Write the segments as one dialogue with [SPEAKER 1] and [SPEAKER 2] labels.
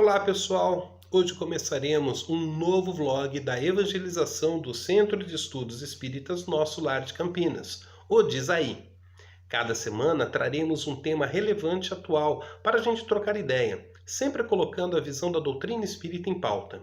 [SPEAKER 1] Olá pessoal, hoje começaremos um novo vlog da evangelização do Centro de Estudos Espíritas Nosso Lar de Campinas, o Diz Aí. Cada semana traremos um tema relevante e atual para a gente trocar ideia, sempre colocando a visão da doutrina espírita em pauta.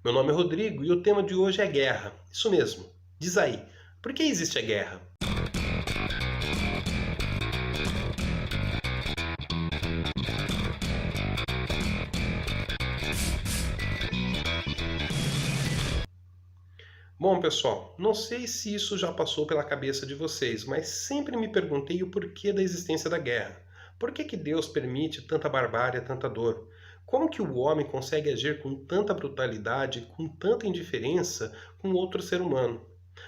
[SPEAKER 1] Meu nome é Rodrigo e o tema de hoje é guerra. Isso mesmo, diz aí, por que existe a guerra? Bom, pessoal, não sei se isso já passou pela cabeça de vocês, mas sempre me perguntei o porquê da existência da guerra. Por que Deus permite tanta barbárie, tanta dor? Como que o homem consegue agir com tanta brutalidade, com tanta indiferença com outro ser humano?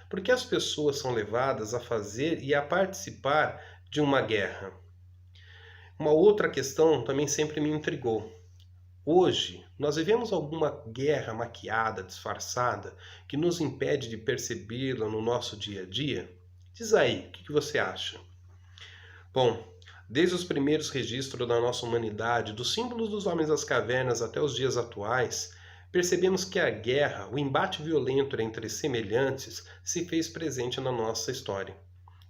[SPEAKER 1] Por que as pessoas são levadas a fazer e a participar de uma guerra? Uma outra questão também sempre me intrigou. Hoje, nós vivemos alguma guerra maquiada, disfarçada, que nos impede de percebê-la no nosso dia a dia? Diz aí, o que você acha? Bom, desde os primeiros registros da nossa humanidade, dos símbolos dos homens das cavernas até os dias atuais, percebemos que a guerra, o embate violento entre semelhantes, se fez presente na nossa história.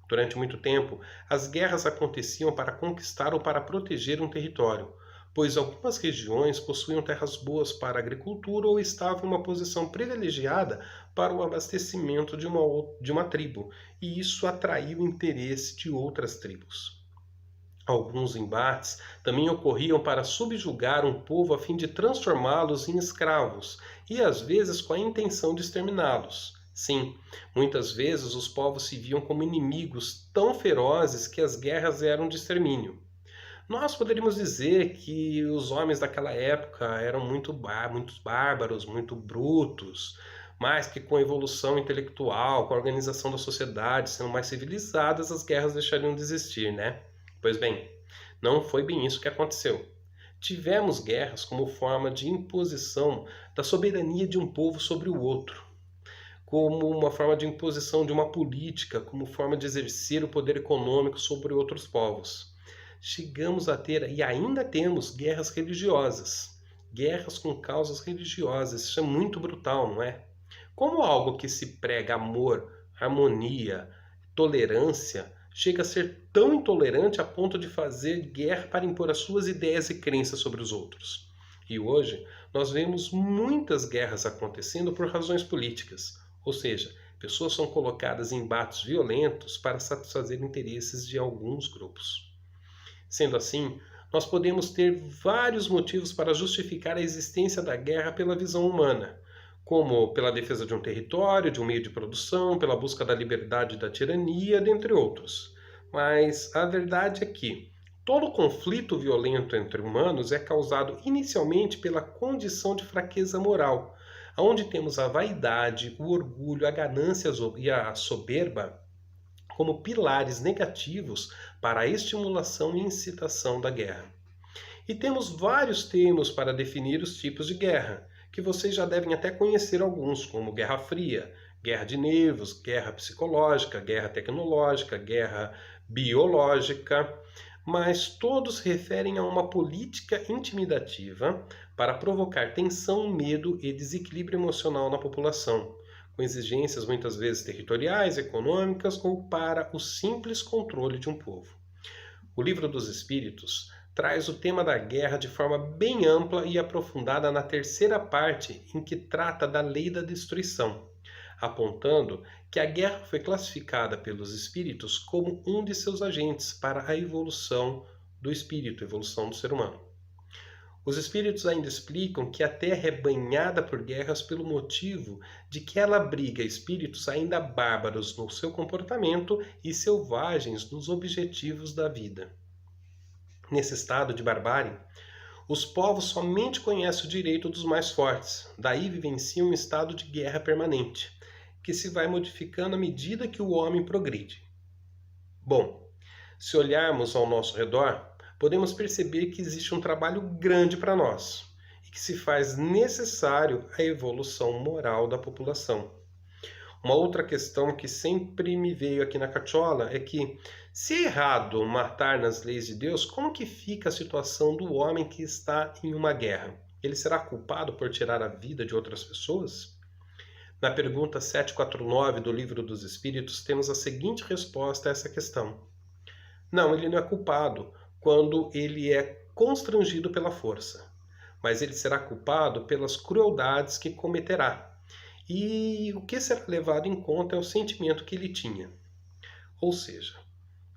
[SPEAKER 1] Durante muito tempo, as guerras aconteciam para conquistar ou para proteger um território, pois algumas regiões possuíam terras boas para a agricultura ou estavam em uma posição privilegiada para o abastecimento de uma tribo, e isso atraiu o interesse de outras tribos. Alguns embates também ocorriam para subjugar um povo a fim de transformá-los em escravos, e às vezes com a intenção de exterminá-los. Sim, muitas vezes os povos se viam como inimigos tão ferozes que as guerras eram de extermínio. Nós poderíamos dizer que os homens daquela época eram muito bárbaros, muito brutos, mas que com a evolução intelectual, com a organização da sociedade sendo mais civilizadas, as guerras deixariam de existir, né? Pois bem, não foi bem isso que aconteceu. Tivemos guerras como forma de imposição da soberania de um povo sobre o outro, como uma forma de imposição de uma política, como forma de exercer o poder econômico sobre outros povos. Chegamos a ter e ainda temos guerras religiosas, guerras com causas religiosas. Isso é muito brutal, não é? Como algo que se prega amor, harmonia, tolerância, chega a ser tão intolerante a ponto de fazer guerra para impor as suas ideias e crenças sobre os outros. E hoje nós vemos muitas guerras acontecendo por razões políticas, ou seja, pessoas são colocadas em embates violentos para satisfazer interesses de alguns grupos. Sendo assim, nós podemos ter vários motivos para justificar a existência da guerra pela visão humana, como pela defesa de um território, de um meio de produção, pela busca da liberdade e da tirania, dentre outros. Mas a verdade é que todo conflito violento entre humanos é causado inicialmente pela condição de fraqueza moral, onde temos a vaidade, o orgulho, a ganância e a soberba como pilares negativos para a estimulação e incitação da guerra. E temos vários termos para definir os tipos de guerra, que vocês já devem até conhecer alguns, como Guerra Fria, guerra de nervos, guerra psicológica, guerra tecnológica, guerra biológica, mas todos referem a uma política intimidativa para provocar tensão, medo e desequilíbrio emocional na população, com exigências muitas vezes territoriais, econômicas ou para o simples controle de um povo. O Livro dos Espíritos traz o tema da guerra de forma bem ampla e aprofundada na terceira parte, em que trata da lei da destruição, apontando que a guerra foi classificada pelos espíritos como um de seus agentes para a evolução do espírito, a evolução do ser humano. Os espíritos ainda explicam que a Terra é banhada por guerras pelo motivo de que ela abriga espíritos ainda bárbaros no seu comportamento e selvagens nos objetivos da vida. Nesse estado de barbárie, os povos somente conhecem o direito dos mais fortes, daí vivenciam um estado de guerra permanente, que se vai modificando à medida que o homem progride. Bom, se olharmos ao nosso redor, podemos perceber que existe um trabalho grande para nós e que se faz necessário a evolução moral da população. Uma outra questão que sempre me veio aqui na cachola é que, se é errado matar nas leis de Deus, como que fica a situação do homem que está em uma guerra? Ele será culpado por tirar a vida de outras pessoas? Na pergunta 749 do Livro dos Espíritos, temos a seguinte resposta a essa questão. Não, ele não é culpado quando ele é constrangido pela força, mas ele será culpado pelas crueldades que cometerá. E o que será levado em conta é o sentimento que ele tinha. Ou seja,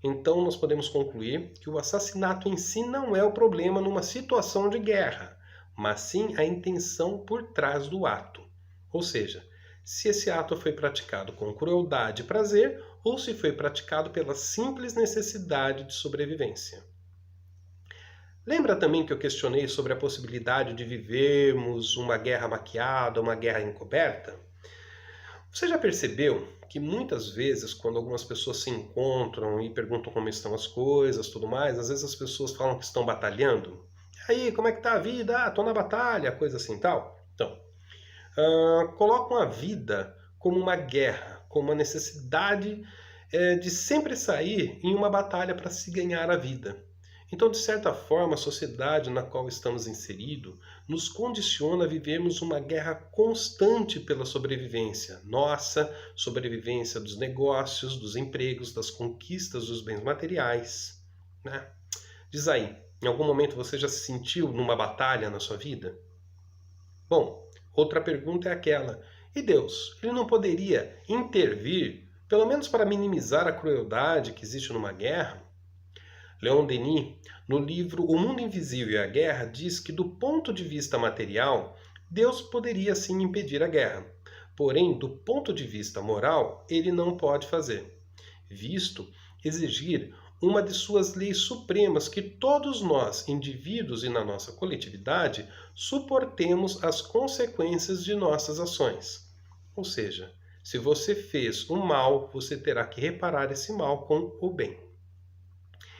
[SPEAKER 1] então nós podemos concluir que o assassinato em si não é o problema numa situação de guerra, mas sim a intenção por trás do ato. Ou seja, se esse ato foi praticado com crueldade e prazer ou se foi praticado pela simples necessidade de sobrevivência. Lembra também que eu questionei sobre a possibilidade de vivermos uma guerra maquiada, uma guerra encoberta? Você já percebeu que muitas vezes, quando algumas pessoas se encontram e perguntam como estão as coisas, tudo mais, às vezes as pessoas falam que estão batalhando. E aí, como é que tá a vida? Ah, tô na batalha, coisa assim tal. Então, colocam a vida como uma guerra, como uma necessidade de sempre sair em uma batalha para se ganhar a vida. Então, de certa forma, a sociedade na qual estamos inseridos nos condiciona a vivermos uma guerra constante pela sobrevivência. Nossa, sobrevivência dos negócios, dos empregos, das conquistas dos bens materiais. Né? Diz aí, em algum momento você já se sentiu numa batalha na sua vida? Bom, outra pergunta é aquela: e Deus? Ele não poderia intervir, pelo menos para minimizar a crueldade que existe numa guerra? Leon Denis, no livro O Mundo Invisível e a Guerra, diz que, do ponto de vista material, Deus poderia sim impedir a guerra. Porém, do ponto de vista moral, ele não pode fazer, visto exigir uma de suas leis supremas que todos nós, indivíduos e na nossa coletividade, suportemos as consequências de nossas ações. Ou seja, se você fez o mal, você terá que reparar esse mal com o bem.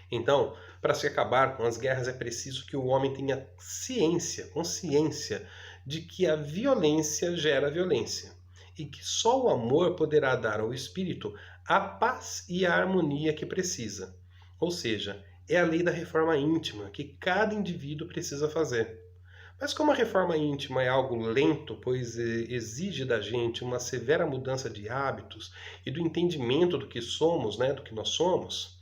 [SPEAKER 1] Então, para se acabar com as guerras é preciso que o homem tenha ciência, consciência de que a violência gera violência e que só o amor poderá dar ao espírito a paz e a harmonia que precisa. Ou seja, é a lei da reforma íntima que cada indivíduo precisa fazer. Mas como a reforma íntima é algo lento, pois exige da gente uma severa mudança de hábitos e do entendimento do que somos, do que nós somos,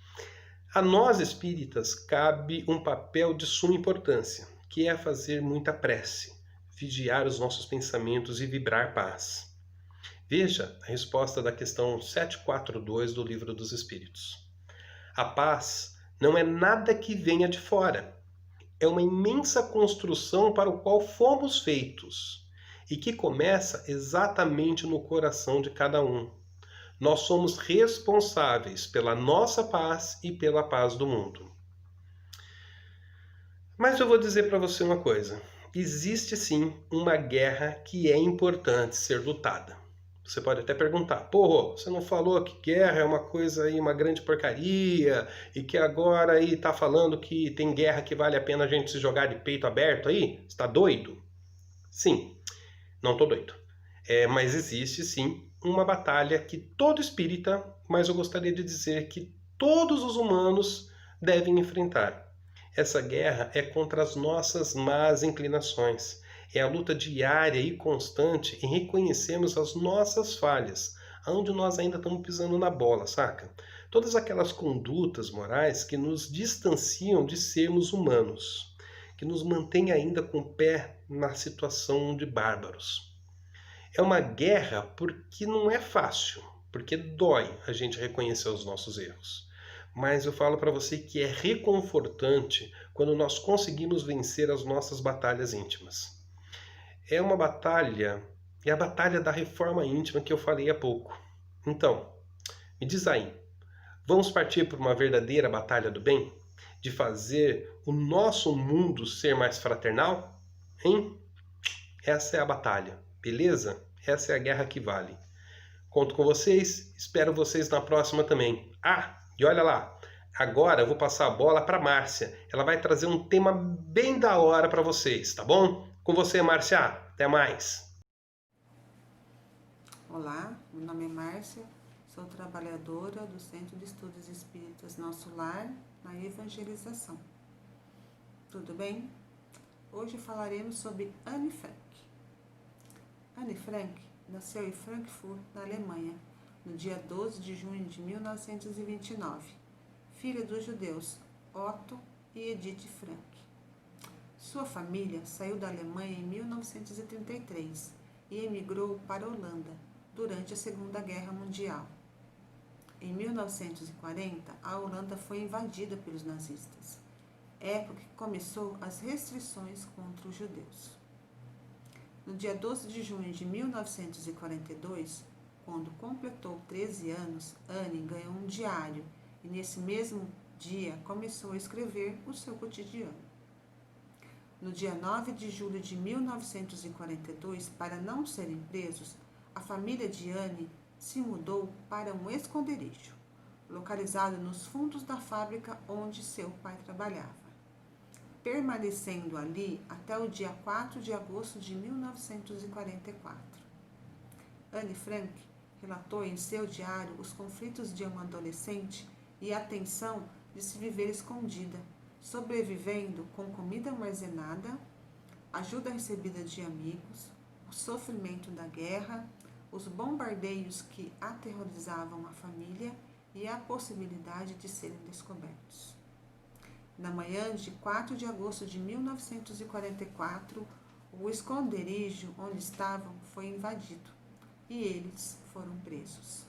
[SPEAKER 1] a nós espíritas cabe um papel de suma importância, que é fazer muita prece, vigiar os nossos pensamentos e vibrar paz. Veja a resposta da questão 742 do Livro dos Espíritos. A paz não é nada que venha de fora. É uma imensa construção para o qual fomos feitos e que começa exatamente no coração de cada um. Nós somos responsáveis pela nossa paz e pela paz do mundo. Mas eu vou dizer para você uma coisa. Existe sim uma guerra que é importante ser lutada. Você pode até perguntar, pô, você não falou que guerra é uma coisa aí, uma grande porcaria, e que agora aí tá falando que tem guerra que vale a pena a gente se jogar de peito aberto aí? Você tá doido? Sim, não tô doido. Mas existe sim uma batalha que todo espírita, mas eu gostaria de dizer que todos os humanos devem enfrentar. Essa guerra é contra as nossas más inclinações. É a luta diária e constante em reconhecermos as nossas falhas, onde nós ainda estamos pisando na bola, saca? Todas aquelas condutas morais que nos distanciam de sermos humanos, que nos mantêm ainda com o pé na situação de bárbaros. É uma guerra porque não é fácil, porque dói a gente reconhecer os nossos erros. Mas eu falo para você que é reconfortante quando nós conseguimos vencer as nossas batalhas íntimas. É uma batalha, é a batalha da reforma íntima que eu falei há pouco. Então, me diz aí, vamos partir por uma verdadeira batalha do bem? De fazer o nosso mundo ser mais fraternal? Hein? Essa é a batalha, beleza? Essa é a guerra que vale. Conto com vocês, espero vocês na próxima também. Ah, e olha lá, agora eu vou passar a bola para Márcia. Ela vai trazer um tema bem da hora para vocês, tá bom? Com você, Márcia. Até mais.
[SPEAKER 2] Olá, meu nome é Márcia, sou trabalhadora do Centro de Estudos Espíritas Nosso Lar, na evangelização. Tudo bem? Hoje falaremos sobre Anne Frank. Anne Frank nasceu em Frankfurt, na Alemanha, no dia 12 de junho de 1929, filha dos judeus Otto e Edith Frank. Sua família saiu da Alemanha em 1933 e emigrou para a Holanda durante a Segunda Guerra Mundial. Em 1940, a Holanda foi invadida pelos nazistas, época que começou as restrições contra os judeus. No dia 12 de junho de 1942, quando completou 13 anos, Anne ganhou um diário e nesse mesmo dia começou a escrever o seu cotidiano. No dia 9 de julho de 1942, para não serem presos, a família de Anne se mudou para um esconderijo, localizado nos fundos da fábrica onde seu pai trabalhava, permanecendo ali até o dia 4 de agosto de 1944. Anne Frank relatou em seu diário os conflitos de uma adolescente e a tensão de se viver escondida, sobrevivendo com comida armazenada, ajuda recebida de amigos, o sofrimento da guerra, os bombardeios que aterrorizavam a família e a possibilidade de serem descobertos. Na manhã de 4 de agosto de 1944, o esconderijo onde estavam foi invadido e eles foram presos.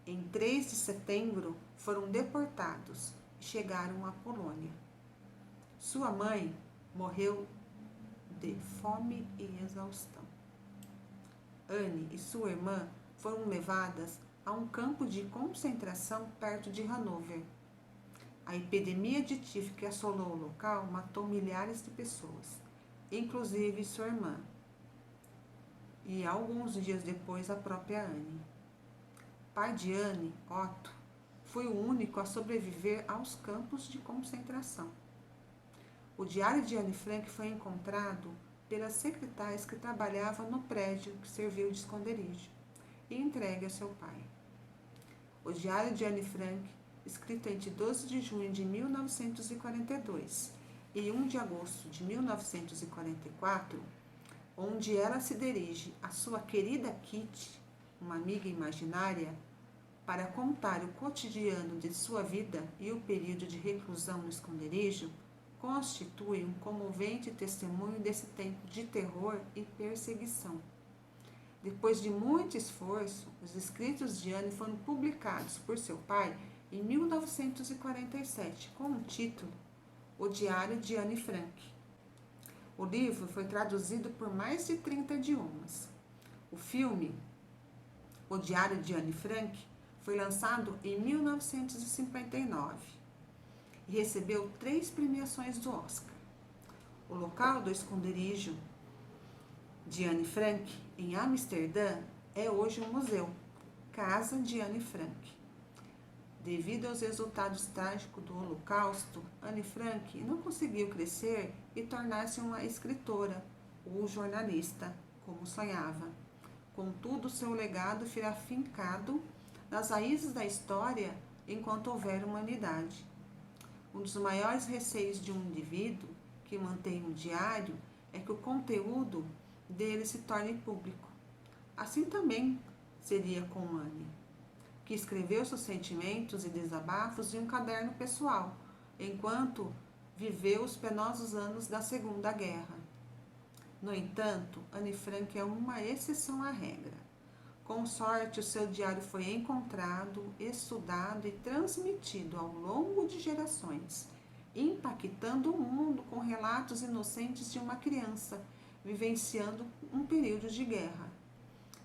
[SPEAKER 2] Em 3 de setembro, foram deportados e chegaram à Polônia. Sua mãe morreu de fome e exaustão. Anne e sua irmã foram levadas a um campo de concentração perto de Hanover. A epidemia de tifo que assolou o local matou milhares de pessoas, inclusive sua irmã, e alguns dias depois a própria Anne. Pai de Anne, Otto, foi o único a sobreviver aos campos de concentração. O diário de Anne Frank foi encontrado pelas secretárias que trabalhavam no prédio que serviu de esconderijo e entregue a seu pai. O diário de Anne Frank, escrito entre 12 de junho de 1942 e 1 de agosto de 1944, onde ela se dirige à sua querida Kitty, uma amiga imaginária, para contar o cotidiano de sua vida e o período de reclusão no esconderijo, constitui um comovente testemunho desse tempo de terror e perseguição. Depois de muito esforço, os escritos de Anne foram publicados por seu pai em 1947, com o título O Diário de Anne Frank. O livro foi traduzido por mais de 30 idiomas. O filme O Diário de Anne Frank foi lançado em 1959 e recebeu 3 premiações do Oscar. O local do esconderijo de Anne Frank, em Amsterdã, é hoje um museu, Casa de Anne Frank. Devido aos resultados trágicos do Holocausto, Anne Frank não conseguiu crescer e tornar-se uma escritora ou jornalista, como sonhava. Contudo, seu legado será fincado nas raízes da história enquanto houver humanidade. Um dos maiores receios de um indivíduo que mantém um diário é que o conteúdo dele se torne público. Assim também seria com Anne, que escreveu seus sentimentos e desabafos em um caderno pessoal, enquanto viveu os penosos anos da Segunda Guerra. No entanto, Anne Frank é uma exceção à regra. Com sorte, o seu diário foi encontrado, estudado e transmitido ao longo de gerações, impactando o mundo com relatos inocentes de uma criança vivenciando um período de guerra.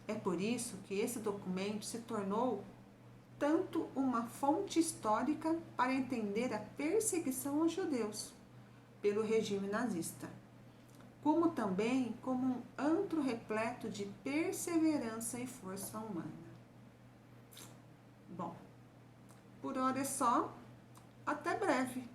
[SPEAKER 2] É por isso que esse documento se tornou tanto uma fonte histórica para entender a perseguição aos judeus pelo regime nazista, como também como um antro repleto de perseverança e força humana. Bom, por hora é só. Até breve!